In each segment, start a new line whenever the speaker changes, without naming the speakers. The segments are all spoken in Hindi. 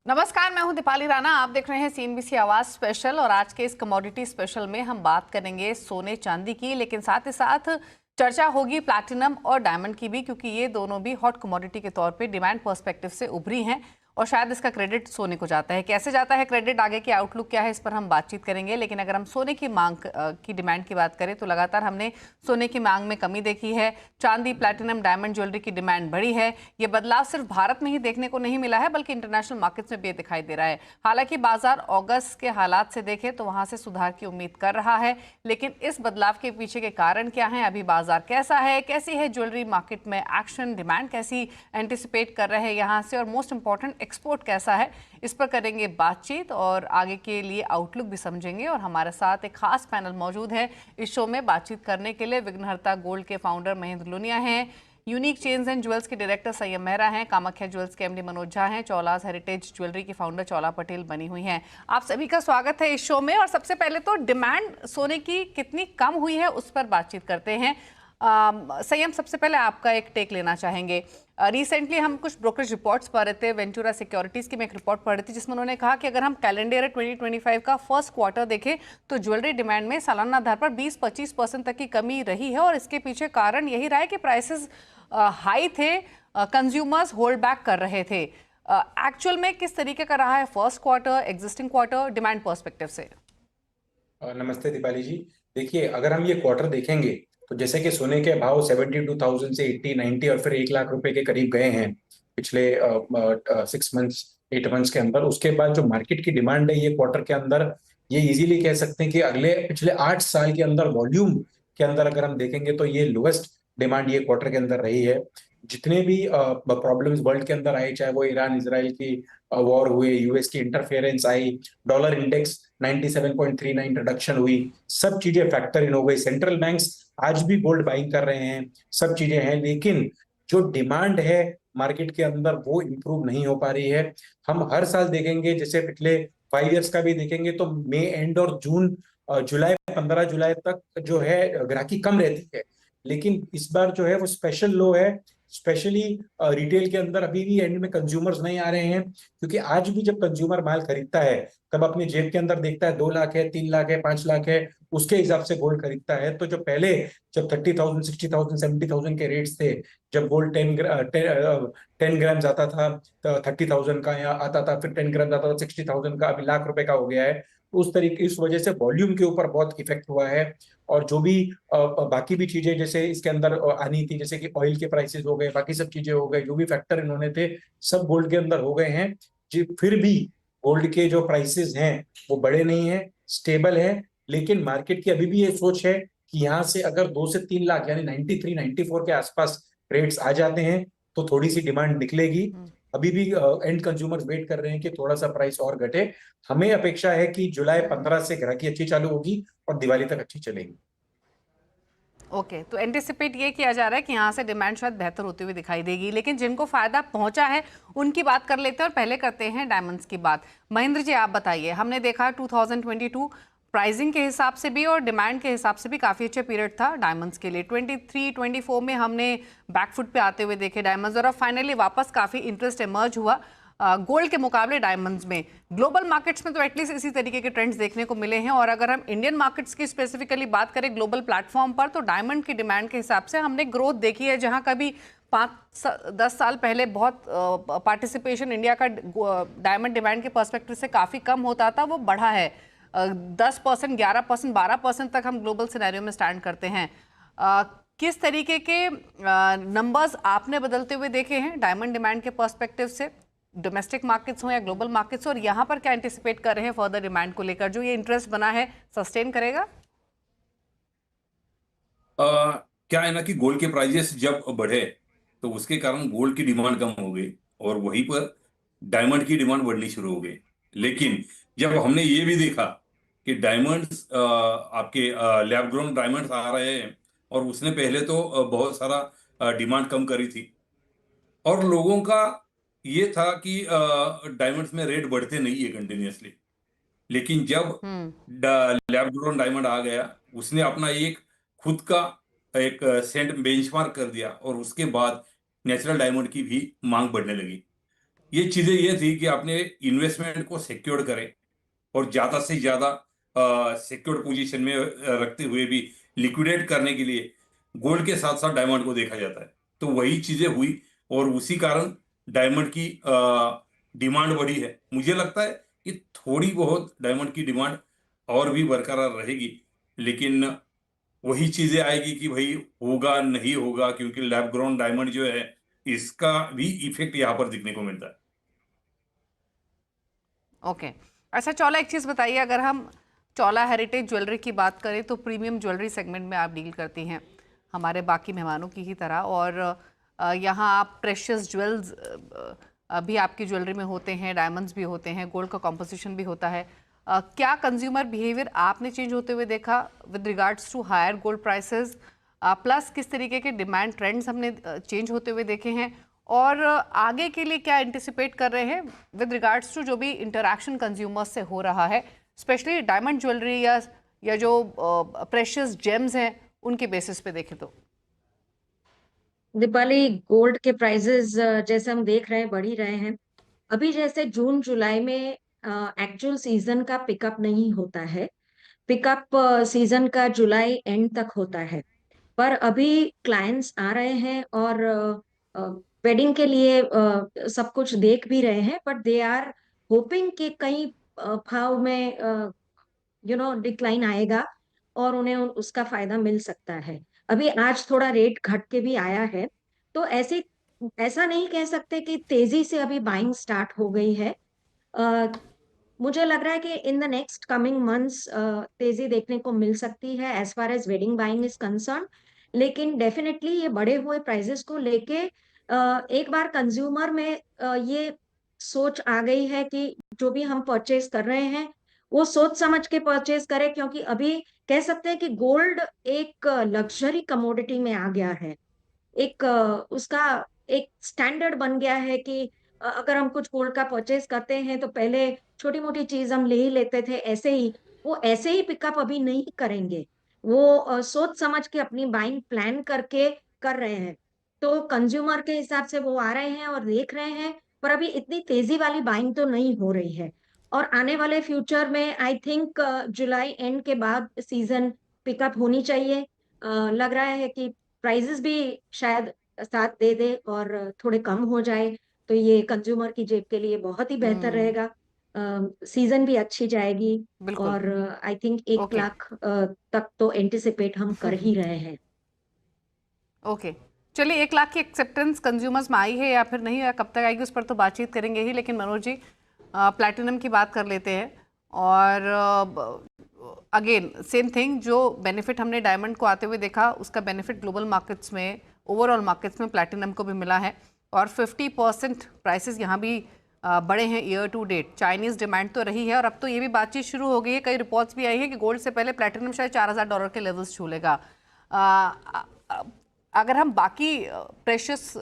नमस्कार, मैं हूं दीपाली राणा। आप देख रहे हैं सीएनबीसी आवाज स्पेशल और आज के इस कमोडिटी स्पेशल में हम बात करेंगे सोने चांदी की, लेकिन साथ ही साथ चर्चा होगी प्लैटिनम और डायमंड की भी, क्योंकि ये दोनों भी हॉट कमोडिटी के तौर पे डिमांड पर्सपेक्टिव से उभरी हैं और शायद इसका क्रेडिट सोने को जाता है। कैसे जाता है क्रेडिट, आगे की आउटलुक क्या है, इस पर हम बातचीत करेंगे। लेकिन अगर हम सोने की मांग की डिमांड की बात करें तो लगातार हमने सोने की मांग में कमी देखी है। चांदी, प्लैटिनम, डायमंड ज्वेलरी की डिमांड बढ़ी है। ये बदलाव सिर्फ भारत में ही देखने को नहीं मिला है, बल्कि इंटरनेशनल मार्केट्स में भी दिखाई दे रहा है। हालांकि बाजार अगस्त के हालात से देखें तो वहां से सुधार की उम्मीद कर रहा है, लेकिन इस बदलाव के पीछे के कारण क्या है, अभी बाजार कैसा है, कैसी है ज्वेलरी मार्केट में एक्शन, डिमांड कैसी एंटिसिपेट कर रहे हैं यहाँ से, और मोस्ट इंपॉर्टेंट एक्सपोर्ट कैसा है, इस पर करेंगे बातचीत और आगे के लिए आउटलुक भी समझेंगे। और हमारे साथ एक खास पैनल मौजूद है इस शो में बातचीत करने के लिए। विघ्नहर्ता गोल्ड के फाउंडर महेंद्र लुनिया हैं, यूनिक चेन्स एंड ज्वेल्स के डायरेक्टर संयम मेहरा हैं, कामाख्या ज्वेल्स के एमडी मनोज झा हैं, चौलास हेरिटेज ज्वेलरी की फाउंडर चौला पटेल बनी हुई हैं। आप सभी का स्वागत है इस शो में। और सबसे पहले तो डिमांड सोने की कितनी कम हुई है उस पर बातचीत करते हैं। संयम, सबसे पहले आपका एक टेक लेना चाहेंगे। रिसेंटली हम कुछ ब्रोकरेज रिपोर्ट्स पढ़ रहे थे, वेंचुरा सिक्योरिटीज की मैं एक रिपोर्ट पढ़ रही थी जिसमें उन्होंने कहा कि अगर हम कैलेंडर 2025 का फर्स्ट क्वार्टर देखें तो ज्वेलरी डिमांड में सालाना आधार पर 20-25% तक की कमी रही है। और इसके पीछे कारण यही रहा है कि प्राइसेस हाई थे, कंज्यूमर्स होल्ड बैक कर रहे थे। एक्चुअल में किस तरीके का रहा है first quarter, existing quarter demand perspective से?
नमस्ते दीपाली जी। देखिए, अगर हम ये क्वार्टर देखेंगे तो जैसे कि सोने के भाव 72,000 से 80-90 और फिर 1 लाख रुपए के करीब गए हैं पिछले 6 मंथ्स 8 मंथ्स के अंदर। उसके बाद जो मार्केट की डिमांड है ये क्वार्टर के अंदर, ये इजीली कह सकते हैं कि अगले पिछले 8 साल के अंदर वॉल्यूम के अंदर अगर हम देखेंगे तो ये लोएस्ट डिमांड ये क्वार्टर के अंदर रही है। जितने भी प्रॉब्लम्स वर्ल्ड के अंदर आए, चाहे वो ईरान इसराइल की वॉर हुए, यूएस की इंटरफेरेंस आई, डॉलर इंडेक्स 97.39 रिडक्शन हुई, सब चीजें फैक्टर इन हो गई। सेंट्रल बैंक्स आज भी गोल्ड बाइंग कर रहे हैं, सब चीजें हैं, लेकिन जो डिमांड है मार्केट के अंदर वो इंप्रूव नहीं हो पा रही है। हम हर साल देखेंगे, जैसे पिछले 5 इयर्स का भी देखेंगे तो मई एंड और जून जुलाई 15 जुलाई तक जो है ग्राहकी कम रहती है, लेकिन इस बार जो है वो स्पेशल लो है। स्पेशली रिटेल के अंदर अभी भी एंड में कंज्यूमर्स नहीं आ रहे हैं, क्योंकि आज भी जब कंज्यूमर माल खरीदता है तब अपनी जेब के अंदर देखता है 2 लाख है, 3 लाख है, 5 लाख है, उसके हिसाब से गोल्ड खरीदता है। तो जो पहले जब 30,000 60,000 70,000 के रेट्स थे, जब गोल्ड 10 ग्राम आता था तो 30,000 का, या आता था फिर 10 ग्राम आता था 60,000 का, अभी लाख रुपए का हो गया है। उस तरीके इस वजह से वॉल्यूम के ऊपर बहुत इफेक्ट हुआ है। और जो भी बाकी भी चीजें जैसे इसके अंदर आनी थी, जैसे कि ऑयल के प्राइसेस हो गए, बाकी सब चीजें हो गए, जो भी फैक्टर इन्होंने थे सब गोल्ड के अंदर हो गए हैं जी। फिर भी गोल्ड के जो प्राइसेस हैं वो बढ़े नहीं है, स्टेबल है। लेकिन मार्केट की अभी भी ये सोच है कि यहाँ से अगर 2 से 3 लाख यानी 93 94 के आसपास रेट्स आ जाते हैं तो थोड़ी सी डिमांड निकलेगी। अभी भी एंड कंज्यूमर्स वेट कर रहे हैं कि थोड़ा सा प्राइस और घटे। हमें अपेक्षा है कि जुलाई 15 से ग्राहकी अच्छी चालू होगी और दिवाली तक अच्छी चलेगी।
ओके, तो एंटिसिपेट ये किया जा रहा है कि यहाँ से डिमांड शायद बेहतर होती हुई दिखाई देगी, लेकिन जिनको फायदा पहुंचा है उनकी बात कर लेते हैं और पहले करते हैं डायमंड्स की बात। महेंद्र जी, आप बताइए। हमने देखा 2022 प्राइसिंग के हिसाब से भी और डिमांड के हिसाब से भी काफ़ी अच्छा पीरियड था डायमंड्स के लिए। 23-24 में हमने बैकफुट पे आते हुए देखे डायमंड्स, और अब फाइनली वापस काफ़ी इंटरेस्ट इमर्ज हुआ गोल्ड के मुकाबले डायमंड्स में। ग्लोबल मार्केट्स में तो एटलीस्ट इसी तरीके के ट्रेंड्स देखने को मिले हैं। और अगर हम इंडियन मार्केट्स की स्पेसिफिकली बात करें ग्लोबल प्लेटफॉर्म पर, तो डायमंड की डिमांड के हिसाब से हमने ग्रोथ देखी है। जहां कभी 5-10 साल पहले बहुत पार्टिसिपेशन इंडिया का डायमंड डिमांड के पर्सपेक्टिव से काफ़ी कम होता था, वो बढ़ा है। 10%, 11%, 12% तक हम ग्लोबल सिनेरियो में स्टैंड करते हैं। किस तरीके के नंबर्स आपने बदलते हुए देखे हैं डायमंड डिमांड के पर्सपेक्टिव से, डोमेस्टिक मार्केट्स हो या ग्लोबल मार्केट्स, और यहाँ पर क्या एंटिसिपेट कर रहे हैं फर्दर डिमांड को लेकर? जो ये इंटरेस्ट बना है सस्टेन करेगा?
क्या है ना कि गोल्ड के प्राइजेस जब बढ़े तो उसके कारण गोल्ड की डिमांड कम हो गई और वहीं पर डायमंड की डिमांड बढ़नी शुरू हो गई। लेकिन जब हमने ये भी देखा कि डायमंड्स आपके लैब ग्रोन डायमंड्स आ रहे हैं, और उसने पहले तो बहुत सारा डिमांड कम करी थी और लोगों का ये था कि डायमंड्स में रेट बढ़ते नहीं है कंटिन्यूअसली। लेकिन जब लैब ग्रोन डायमंड आ गया, उसने अपना एक खुद का एक सेंट बेंचमार्क कर दिया और उसके बाद नेचुरल डायमंड की भी मांग बढ़ने लगी। ये चीजें ये थी कि अपने इन्वेस्टमेंट को सिक्योर करें और ज्यादा से ज्यादा सिक्योर पोजीशन में रखते हुए भी लिक्विडेट करने के लिए गोल्ड के साथ साथ डायमंड को देखा जाता है। तो वही चीजें हुई और उसी कारण डायमंड की डिमांड बढ़ी है। मुझे लगता है कि थोड़ी बहुत डायमंड की डिमांड और भी बरकरार रहेगी, लेकिन वही चीजें आएगी कि भाई होगा नहीं होगा, क्योंकि लैब ग्रोन डायमंड जो है इसका भी इफेक्ट यहाँ पर दिखने को मिलता है।
ओके। अच्छा चौला, एक चीज़ बताइए, अगर हम चौला हेरिटेज ज्वेलरी की बात करें तो प्रीमियम ज्वेलरी सेगमेंट में आप डील करती हैं हमारे बाकी मेहमानों की ही तरह, और यहाँ आप प्रेशियस ज्वेल्स भी आपकी ज्वेलरी में होते हैं, डायमंड्स भी होते हैं, गोल्ड का कॉम्पोजिशन भी होता है। क्या कंज्यूमर बिहेवियर आपने चेंज होते हुए देखा with regards to higher gold prices, plus किस तरीके के डिमांड ट्रेंड्स हमने चेंज होते हुए देखे हैं, और आगे के लिए क्या एंटिसिपेट कर रहे हैं विद रिगार्ड्स टू जो भी इंटरैक्शन कंज्यूमर्स से हो रहा है, स्पेशली डायमंड ज्वेलरी या जो प्रेशियस जेम्स हैं उनके बेसिस पे देखें तो?
दीपाली, गोल्ड के प्राइसेस जैसे हम देख रहे हैं बढ़ ही रहे हैं। अभी जैसे जून जुलाई में एक्चुअल सीजन का पिकअप नहीं होता है, पिकअप सीजन का जुलाई एंड तक होता है। पर अभी क्लाइंट्स आ रहे हैं और वेडिंग के लिए सब कुछ देख भी रहे हैं, बट दे आर होपिंग कि कहीं भाव में डिक्लाइन आएगा और उन्हें उसका फायदा मिल सकता है। अभी आज थोड़ा रेट घट के भी आया है, तो ऐसा नहीं कह सकते कि तेजी से अभी बाइंग स्टार्ट हो गई है। मुझे लग रहा है कि in the next coming months तेजी देखने को मिल सकती है as far as wedding buying is concern. लेकिन डेफिनेटली ये बढ़े हुए प्राइसेस को लेके एक बार कंज्यूमर में ये सोच आ गई है कि जो भी हम परचेज कर रहे हैं वो सोच समझ के परचेज करें, क्योंकि अभी कह सकते हैं कि गोल्ड एक लग्जरी कमोडिटी में आ गया है। एक उसका एक स्टैंडर्ड बन गया है कि अगर हम कुछ गोल्ड का परचेज करते हैं तो पहले छोटी मोटी चीज हम ले ही लेते थे, ऐसे ही वो ऐसे ही पिकअप अभी नहीं करेंगे। वो सोच समझ के अपनी बाइंग प्लान करके कर रहे हैं। तो कंज्यूमर के हिसाब से वो आ रहे हैं और देख रहे हैं, पर अभी इतनी तेजी वाली बाइंग तो नहीं हो रही है। और आने वाले फ्यूचर में आई थिंक जुलाई एंड के बाद सीजन पिकअप होनी चाहिए। लग रहा है कि प्राइजेस भी शायद साथ दे दे और थोड़े कम हो जाए, तो ये कंज्यूमर की जेब के लिए बहुत ही बेहतर रहेगा। सीजन भी अच्छी जाएगी
बिल्कुल।
और आई थिंक 1
ओके।
लाख तक तो एंटिसिपेट हम कर ही रहे हैं।
ओके, चलिए 1 लाख की एक्सेप्टेंस कंज्यूमर्स में आई है या फिर नहीं, या कब तक आएगी उस पर तो बातचीत करेंगे ही, लेकिन मनोज जी प्लैटिनम की बात कर लेते हैं। और अगेन सेम थिंग, जो बेनिफिट हमने डायमंड को आते हुए देखा उसका बेनिफिट ग्लोबल मार्केट्स में, ओवरऑल मार्केट्स में प्लैटिनम को भी मिला है, और 50% प्राइसेस यहाँ भी बढ़े हैं year to date. Chinese demand तो रही है, और अब तो ये भी बातचीत शुरू हो गई है, कई रिपोर्ट्स भी आई है कि गोल्ड से पहले प्लैटिनम शायद $4000 के लेवल्स छू लेगा। अगर हम बाकी प्रेशियस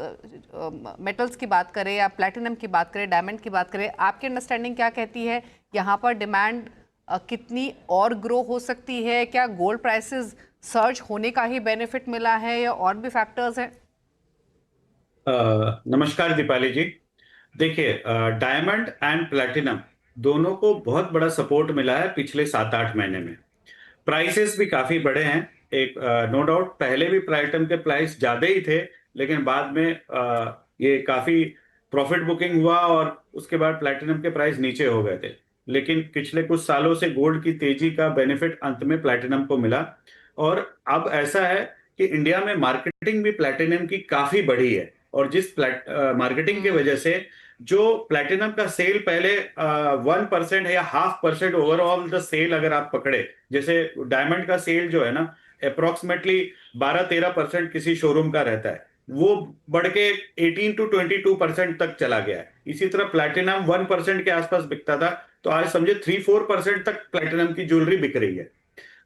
मेटल्स की बात करें या प्लैटिनम की बात करें, डायमंड की बात करें, आपकी अंडरस्टैंडिंग क्या कहती है? यहाँ पर डिमांड कितनी और ग्रो हो सकती है? क्या गोल्ड प्राइसेस सर्ज होने का ही बेनिफिट मिला है या और भी फैक्टर्स हैं?
नमस्कार दीपाली जी। देखिए, डायमंड एंड प्लैटिनम दोनों को बहुत बड़ा सपोर्ट मिला है पिछले 7-8 महीने में। प्राइसेस भी काफी बढ़े हैं। एक नो डाउट पहले भी प्लैटिनम के प्राइस ज्यादा ही थे, लेकिन बाद में ये काफी प्रॉफिट बुकिंग हुआ और उसके बाद प्लैटिनम के प्राइस नीचे हो गए थे। लेकिन पिछले कुछ सालों से गोल्ड की तेजी का बेनिफिट अंत में प्लैटिनम को मिला, और अब ऐसा है कि इंडिया में मार्केटिंग भी प्लैटिनम की काफी बढ़ी है, और जिस मार्केटिंग की वजह से जो प्लैटिनम का सेल पहले 1% है या 0.5% ओवरऑल द सेल अगर आप पकड़े, जैसे डायमंड का सेल जो है ना अप्रोक्सीमेटली 12-13% किसी शोरूम का रहता है, वो बढ़ के 18 to 22% तक चला गया है। इसी तरह प्लैटिनम 1% के आसपास बिकता था, तो आज समझे 3-4% तक प्लैटिनम की ज्वेलरी बिक रही है।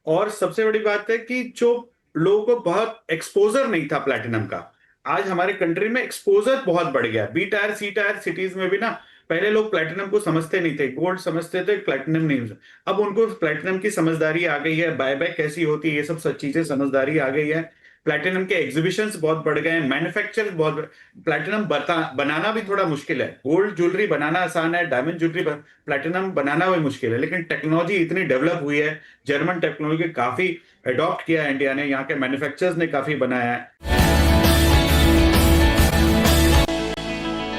और सबसे बड़ी बात है कि जो लोगों को बहुत एक्सपोजर नहीं था प्लैटिनम का, आज हमारे कंट्री में एक्सपोजर बहुत बढ़ गया। बी टायर सी टायर सिटीज में भी ना पहले लोग प्लैटिनम को समझते नहीं थे, गोल्ड समझते थे, प्लैटिनम नहीं। अब उनको प्लैटिनम की समझदारी आ गई है, बाय कैसी होती है, ये सब चीजें समझदारी आ गई है। प्लैटिनम के एग्जीबिशंस बहुत बढ़ गए हैं, मैन्युफैक्चर बहुत, प्लैटिनम बनाना भी थोड़ा मुश्किल है। गोल्ड ज्वेलरी बनाना आसान है, डायमंड ज्वेलरी प्लैटिनम बनाना भी मुश्किल है, लेकिन टेक्नोलॉजी इतनी डेवलप हुई है, जर्मन टेक्नोलॉजी काफी अडॉप्ट किया है इंडिया ने, यहाँ के मैन्युफैक्चरर्स ने काफी बनाया है।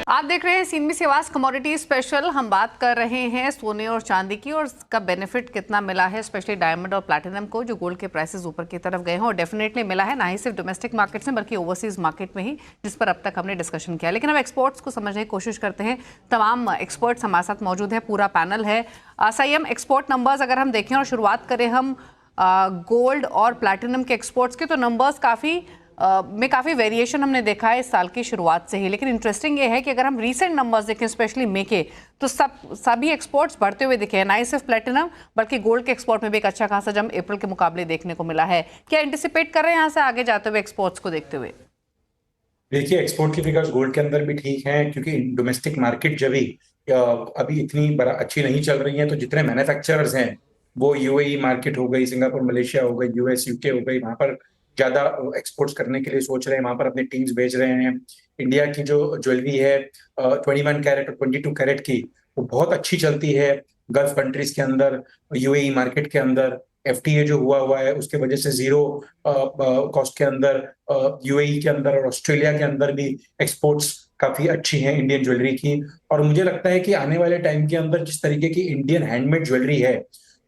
आप देख रहे हैं सीएनबीसी आवाज कमोडिटी स्पेशल। हम बात कर रहे हैं सोने और चांदी की और इसका बेनिफिट कितना मिला है, स्पेशली डायमंड और प्लैटिनम को, जो गोल्ड के प्राइसेस ऊपर की तरफ गए हैं। और डेफिनेटली मिला है, ना ही सिर्फ डोमेस्टिक मार्केट्स में बल्कि ओवरसीज मार्केट में ही, जिस पर अब तक हमने डिस्कशन किया। लेकिन अब एक्सपोर्ट्स को समझने की कोशिश करते हैं। तमाम एक्सपर्ट्स हमारे साथ मौजूद है, पूरा पैनल है। संयम, एक्सपोर्ट नंबर्स अगर हम देखें और शुरुआत करें हम गोल्ड और प्लैटिनम के एक्सपोर्ट्स के, तो नंबर्स में काफ़ी वेरिएशन हमने देखा है इस साल की शुरुआत से ही। लेकिन इंटरेस्टिंग ये है कि अगर हम रीसेंट नंबर्स देखें, स्पेशली मे के, तो सभी एक्सपोर्ट्स बढ़ते हुए दिखे हैं, ना ही सिर्फ प्लेटिनम बल्कि गोल्ड के एक्सपोर्ट में भी एक अच्छा खासा जंप अप्रैल के मुकाबले देखने को मिला है। क्या एंटिसिपेट कर रहे हैं यहाँ से आगे जाते हुए एक्सपोर्ट्स को देखते हुए?
देखिए, एक्सपोर्ट की फिगर्स गोल्ड के अंदर भी ठीक हैं, क्योंकि डोमेस्टिक मार्केट जब भी अभी इतनी अच्छी नहीं चल रही है, तो जितने मैन्युफैक्चरर्स हैं वो यूएई मार्केट हो गई, सिंगापुर मलेशिया हो गई, यूएस यूके हो गई, वहां पर ज्यादा एक्सपोर्ट्स करने के लिए सोच रहे हैं, वहां पर अपनी टीम्स भेज रहे हैं। इंडिया की जो ज्वेलरी है 21 कैरेट और 22 कैरेट की, वो बहुत अच्छी चलती है गल्फ कंट्रीज के अंदर, यूएई मार्केट के अंदर। एफटीए जो हुआ है उसके वजह से जीरो कॉस्ट के अंदर यूएई के अंदर और ऑस्ट्रेलिया के अंदर भी एक्सपोर्ट्स काफी अच्छी हैं इंडियन ज्वेलरी की। और मुझे लगता है कि आने वाले टाइम के अंदर जिस तरीके की इंडियन हैंडमेड ज्वेलरी है,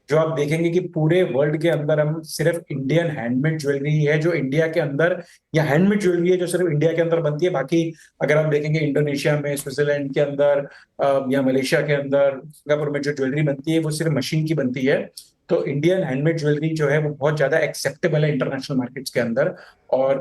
जो आप देखेंगे कि पूरे वर्ल्ड के अंदर हम सिर्फ इंडियन हैंडमेड ज्वेलरी है जो इंडिया के अंदर, या हैंडमेड ज्वेलरी है जो सिर्फ इंडिया के अंदर बनती है। बाकी अगर आप देखेंगे इंडोनेशिया में, स्विट्जरलैंड के अंदर या मलेशिया के अंदर, सिंगापुर में जो ज्वेलरी बनती है वो सिर्फ मशीन की बनती है। तो इंडियन हैंडमेड ज्वेलरी जो है वो बहुत ज्यादा एक्सेप्टेबल है इंटरनेशनल मार्केट्स के अंदर। और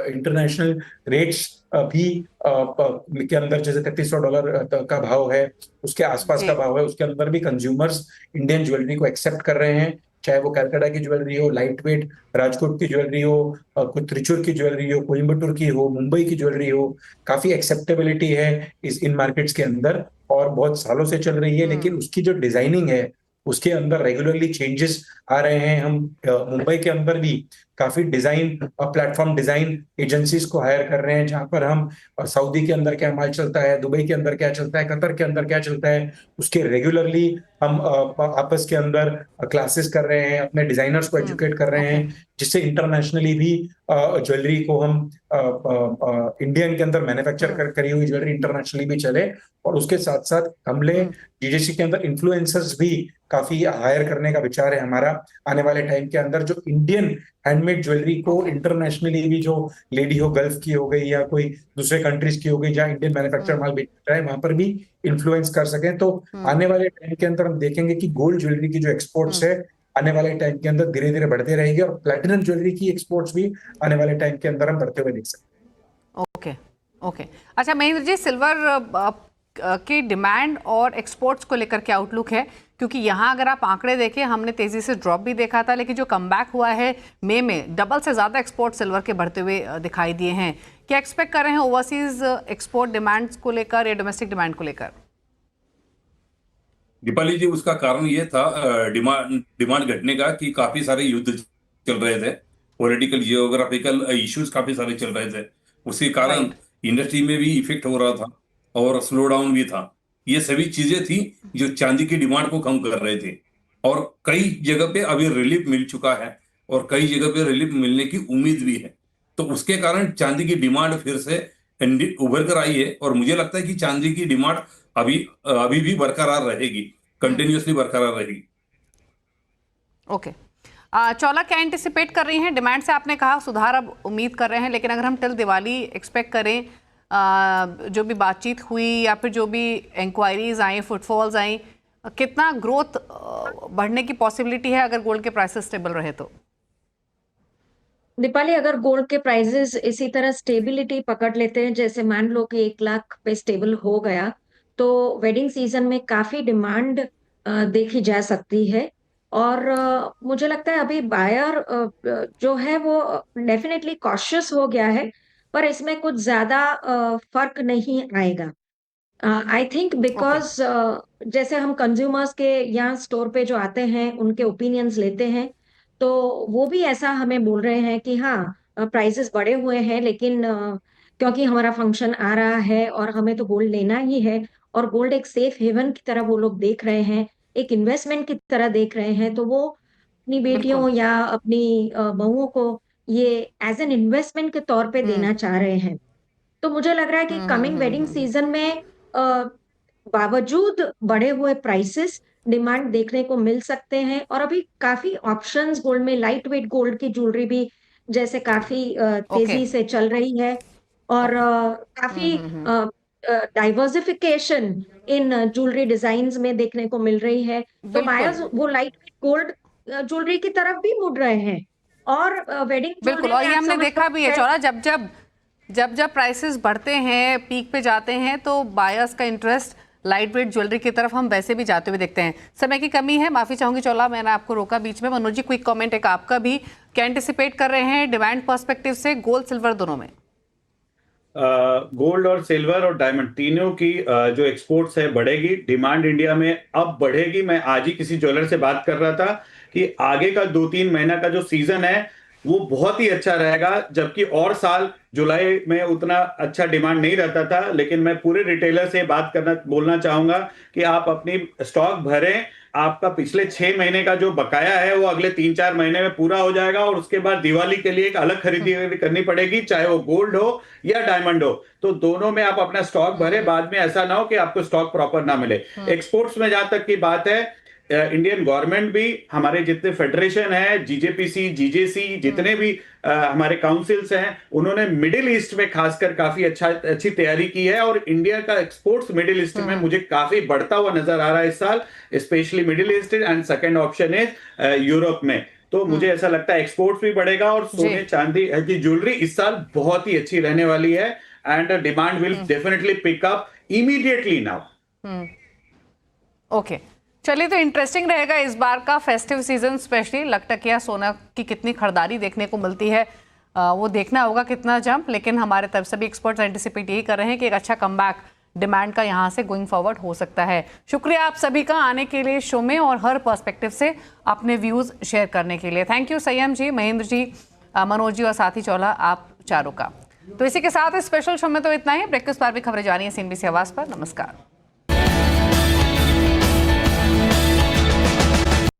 इंटरनेशनल रेट्स भी के अंदर जैसे $3300 का भाव है, उसके आसपास का भाव है, उसके अंदर भी कंज्यूमर्स इंडियन ज्वेलरी को एक्सेप्ट कर रहे हैं। चाहे वो कलकत्ता की ज्वेलरी हो, लाइट वेट राजकोट की ज्वेलरी हो, कुछ त्रिचुर की ज्वेलरी हो, कोयम्बटूर की हो, मुंबई की ज्वेलरी हो, काफी एक्सेप्टेबिलिटी है इन मार्केट्स के अंदर और बहुत सालों से चल रही है। लेकिन उसकी जो डिजाइनिंग है उसके अंदर रेगुलरली चेंजेस आ रहे हैं। हम मुंबई के अंदर भी काफी डिजाइन प्लेटफॉर्म डिजाइन एजेंसीज को हायर कर रहे हैं, जहां पर हम सऊदी के अंदर क्या माल चलता है, दुबई के अंदर क्या चलता है, कतर के अंदर क्या चलता है, उसके रेगुलरली हम आपस के अंदर क्लासेस कर रहे हैं, अपने डिजाइनर्स को एजुकेट कर रहे हैं, जिससे इंटरनेशनली भी ज्वेलरी को हम इंडियन के अंदर मैन्युफैक्चर करी हुई ज्वेलरी इंटरनेशनली भी चले। और उसके साथ साथ हमने जीजेसी के अंदर इन्फ्लुएंसर्स भी काफी हायर करने का विचार है हमारा आने वाले टाइम के अंदर, जो इंडियन हैंडमेड ज्वेलरी को इंटरनेशनली भी, जो लेडी हो गल्फ की हो गई या कोई दूसरे कंट्रीज की हो गई जहां इंडियन मैन्युफैक्चर माल बेच रहा है, वहां पर भी इन्फ्लुएंस कर सकें। तो आने वाले टाइम के अंदर हम देखेंगे कि गोल्ड ज्वेलरी की जो एक्सपोर्ट्स है आने वाले टाइम के अंदर धीरे धीरे बढ़ते रहेगी, और प्लैटिनम ज्वेलरी की एक्सपोर्ट्स भी आने वाले टाइम के अंदर हम बढ़ते हुए देख सकते हैं।
ओके ओके, अच्छा महेंद्र जी, सिल्वर की डिमांड और एक्सपोर्ट्स को लेकर क्या आउटलुक है? क्योंकि यहाँ अगर आप आंकड़े देखें, हमने तेजी से ड्रॉप भी देखा था, लेकिन जो कमबैक हुआ है मई में, डबल से ज्यादा एक्सपोर्ट सिल्वर के बढ़ते हुए दिखाई दिए हैं। क्या एक्सपेक्ट कर रहे हैं ओवरसीज एक्सपोर्ट डिमांड्स को लेकर या डोमेस्टिक डिमांड को लेकर?
दीपाली जी, उसका कारण ये था डिमांड घटने का कि काफी सारे युद्ध चल रहे थे, पॉलिटिकल जियोग्राफिकल इश्यूज काफी सारे चल रहे थे, उसके कारण इंडस्ट्री में भी इफेक्ट हो रहा था और स्लो डाउन भी था। ये सभी चीजें थी जो चांदी की डिमांड को कम कर रहे थे, और कई जगह पे अभी रिलीफ मिल चुका है और कई जगह पे रिलीफ मिलने की उम्मीद भी है। तो उसके कारण चांदी की डिमांड फिर से उभर कर आई है, और मुझे लगता है कि चांदी की डिमांड अभी भी बरकरार रहेगी, कंटिन्यूअसली बरकरार रहेगी।
ओके, चौला, क्या एंटिसिपेट कर रही हैं डिमांड से? आपने कहा सुधार अब उम्मीद कर रहे हैं, लेकिन अगर हम टिल दिवाली एक्सपेक्ट करें, जो भी बातचीत हुई या फिर जो भी इंक्वायरीज आई, फुटफॉल्स आई, कितना ग्रोथ बढ़ने की पॉसिबिलिटी है अगर गोल्ड के प्राइसेस स्टेबल रहे तो?
दीपाली, अगर गोल्ड के प्राइसेस इसी तरह स्टेबिलिटी पकड़ लेते हैं, जैसे मान लो कि 1 लाख पे स्टेबल हो गया, तो वेडिंग सीजन में काफी डिमांड देखी जा सकती है। और मुझे लगता है अभी बायर जो है वो डेफिनेटली कॉशियस हो गया है, पर इसमें कुछ ज्यादा फर्क नहीं आएगा। आई थिंक बिकॉज जैसे हम कंज्यूमर्स के यहाँ स्टोर पे जो आते हैं उनके ओपिनियंस लेते हैं, तो वो भी ऐसा हमें बोल रहे हैं कि हाँ, प्राइसेस बढ़े हुए हैं, लेकिन क्योंकि हमारा फंक्शन आ रहा है और हमें तो गोल्ड लेना ही है, और गोल्ड एक सेफ हेवन की तरह वो लोग देख रहे हैं, एक इन्वेस्टमेंट की तरह देख रहे हैं, तो वो अपनी बेटियों
बिल्कुल।
या अपनी बहुओं को ये एज एन इन्वेस्टमेंट के तौर पे
हम्म
देना चाह रहे हैं। तो मुझे लग रहा है कि कमिंग वेडिंग
हम्म।
सीजन में बावजूद बढ़े हुए प्राइसेस डिमांड देखने को मिल सकते हैं, और अभी काफी ऑप्शंस गोल्ड में, लाइट वेट गोल्ड की ज्वेलरी भी जैसे काफी
ओके।
तेजी से चल रही है, और काफी
हम्म।
डाइवर्सिफिकेशन इन ज्वेलरी डिजाइन्स में देखने को मिल रही है। तो
बिल्कुल
बायर्स वो लाइट वेट गोल्ड ज्वेलरी की तरफ भी मुड़ रहे हैं, और वेडिंग
बिल्कुल,
ज्वेलरी
और
में
ये
आप
हमने
समझ लो
देखा भी है
शायद
चौरा, जब प्राइसेस बढ़ते हैं, पीक पे जाते हैं, तो बायर्स का इंटरेस्ट लाइट वेट ज्वेलरी की तरफ हम वैसे भी जाते हुए देखते हैं। समय की कमी है, माफी चाहूंगी चौला, मैंने आपको रोका बीच में। मनोज जी, क्विक कमेंट एक आपका भी, क्या एंटिसिपेट कर रहे हैं डिमांड पर्सपेक्टिव से गोल्ड सिल्वर दोनों में?
गोल्ड और सिल्वर और डायमंड तीनों की जो एक्सपोर्ट्स है बढ़ेगी, डिमांड इंडिया में अब बढ़ेगी। मैं आज ही किसी ज्वेलर से बात कर रहा था कि आगे का 2-3 महीना का जो सीजन है वो बहुत ही अच्छा रहेगा, जबकि और साल जुलाई में उतना अच्छा डिमांड नहीं रहता था। लेकिन मैं पूरे रिटेलर से बात करना बोलना चाहूंगा कि आप अपनी स्टॉक भरें, आपका पिछले 6 महीने का जो बकाया है वो अगले 3-4 महीने में पूरा हो जाएगा, और उसके बाद दिवाली के लिए एक अलग खरीदी करनी पड़ेगी, चाहे वो गोल्ड हो या डायमंड हो। तो दोनों में आप अपना स्टॉक भरें, बाद में ऐसा ना हो कि आपको स्टॉक प्रॉपर ना मिले। एक्सपोर्ट्स में जहां तक की बात है, इंडियन गवर्नमेंट भी, हमारे जितने फेडरेशन है, जीजेपीसी, जीजेसी, जितने भी हमारे काउंसिल्स हैं, उन्होंने मिडिल ईस्ट में खासकर काफी अच्छी तैयारी की है, और इंडिया का एक्सपोर्ट्स मिडिल ईस्ट में मुझे काफी बढ़ता हुआ नजर आ रहा है इस साल, specially middle east, and second option is Europe में। तो मुझे ऐसा लगता है एक्सपोर्ट्स भी बढ़ेगा, और
जी।
सोने चांदी की ज्वेलरी इस साल बहुत ही अच्छी रहने वाली है, and demand will definitely pick up immediately now.
Okay, चलिए, तो इंटरेस्टिंग रहेगा इस बार का फेस्टिव सीजन, स्पेशली लखटकिया सोना की कितनी खरीदारी देखने को मिलती है, वो देखना होगा कितना जंप। लेकिन हमारे तरफ से भी एक्सपर्ट्स एंटिसिपेट यही कर रहे हैं कि एक अच्छा कमबैक डिमांड का यहाँ से गोइंग फॉरवर्ड हो सकता है। शुक्रिया आप सभी का आने के लिए शो में, और हर पर्सपेक्टिव से अपने व्यूज शेयर करने के लिए। थैंक यू संयम जी, महेंद्र जी, मनोज जी और साथी चौला, आप चारों का। तो इसी के साथ इस स्पेशल शो में तो इतना ही। ब्रेकफास्ट पर भी खबरें जारी हैं CNBC आवाज पर। नमस्कार।